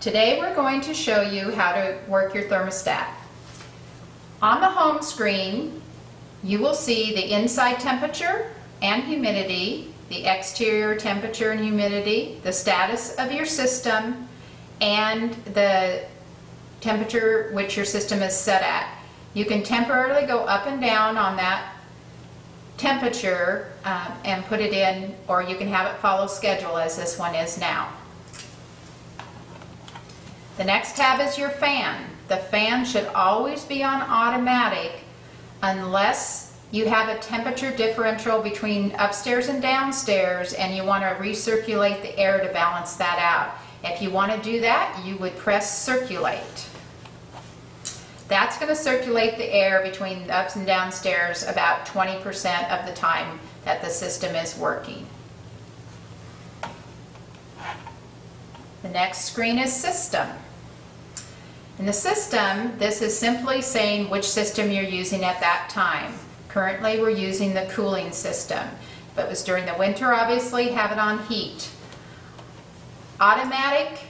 Today we're going to show you how to work your thermostat. On the home screen, you will see the inside temperature and humidity, the exterior temperature and humidity, the status of your system, and the temperature which your system is set at. You can temporarily go up and down on that temperature and put it in, or you can have it follow schedule as this one is now. The next tab is your fan. The fan should always be on automatic unless you have a temperature differential between upstairs and downstairs and you want to recirculate the air to balance that out. If you want to do that, you would press circulate. That's going to circulate the air between the ups and downstairs about 20% of the time that the system is working. The next screen is system. In the system, this is simply saying which system you're using at that time. Currently we're using the cooling system. If it was during the winter, obviously have it on heat. Automatic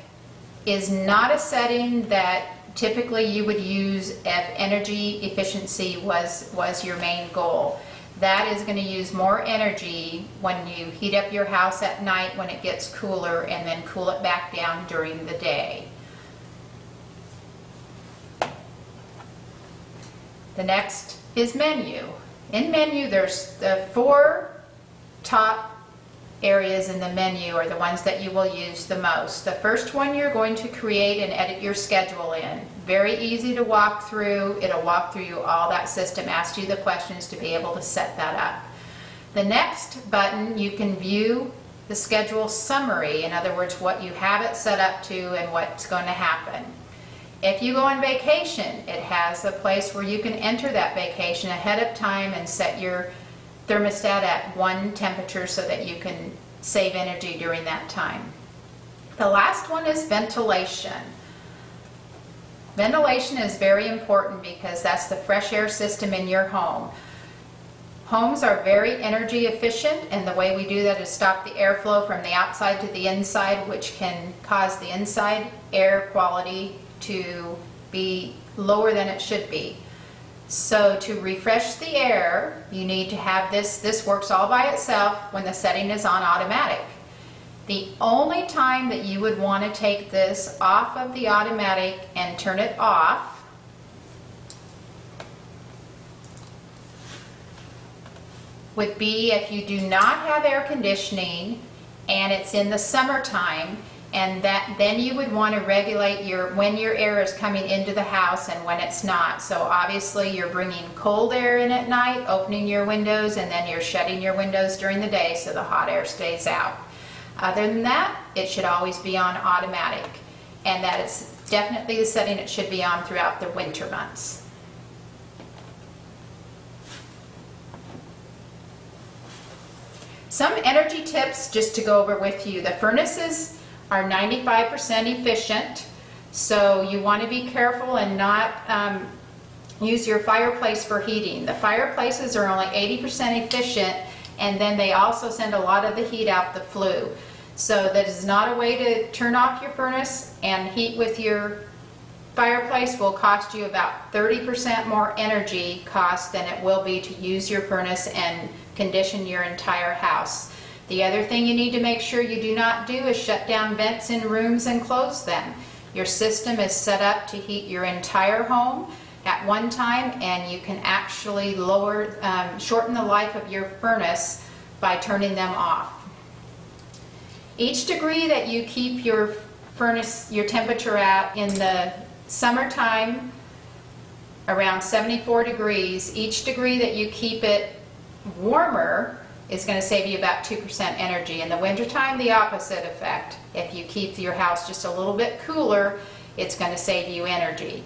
is not a setting that typically you would use if energy efficiency was your main goal. That is going to use more energy when you heat up your house at night when it gets cooler and then cool it back down during the day. The next is menu. In menu, there's the 4 top areas in the menu are the ones that you will use the most. The first one you're going to create and edit your schedule in. Very easy to walk through. It'll walk through you all that system, ask you the questions to be able to set that up. The next button, you can view the schedule summary. In other words, what you have it set up to and what's going to happen. If you go on vacation, it has a place where you can enter that vacation ahead of time and set your thermostat at 1 temperature so that you can save energy during that time. The last one is ventilation. Ventilation is very important because that's the fresh air system in your home. Homes are very energy efficient, and the way we do that is stop the airflow from the outside to the inside, which can cause the inside air quality to be lower than it should be. So to refresh the air, you need to have this works all by itself when the setting is on automatic. The only time that you would want to take this off of the automatic and turn it off would be if you do not have air conditioning and it's in the summertime, and then you would want to regulate when your air is coming into the house and when it's not. So obviously you're bringing cold air in at night, opening your windows, and then you're shutting your windows during the day so the hot air stays out. Other than that, it should always be on automatic, and that is definitely the setting it should be on throughout the winter months. Some energy tips just to go over with you. The furnaces are 95% efficient, so you want to be careful and not use your fireplace for heating. The fireplaces are only 80% efficient, and then they also send a lot of the heat out the flue. So that is not a way to turn off your furnace, and heat with your fireplace will cost you about 30% more energy cost than it will be to use your furnace and condition your entire house. The other thing you need to make sure you do not do is shut down vents in rooms and close them. Your system is set up to heat your entire home at one time, and you can actually shorten the life of your furnace by turning them off. Each degree that you keep your furnace, your temperature at in the summertime, around 74 degrees, each degree that you keep it warmer is going to save you about 2% energy. In the wintertime, the opposite effect. If you keep your house just a little bit cooler, it's going to save you energy.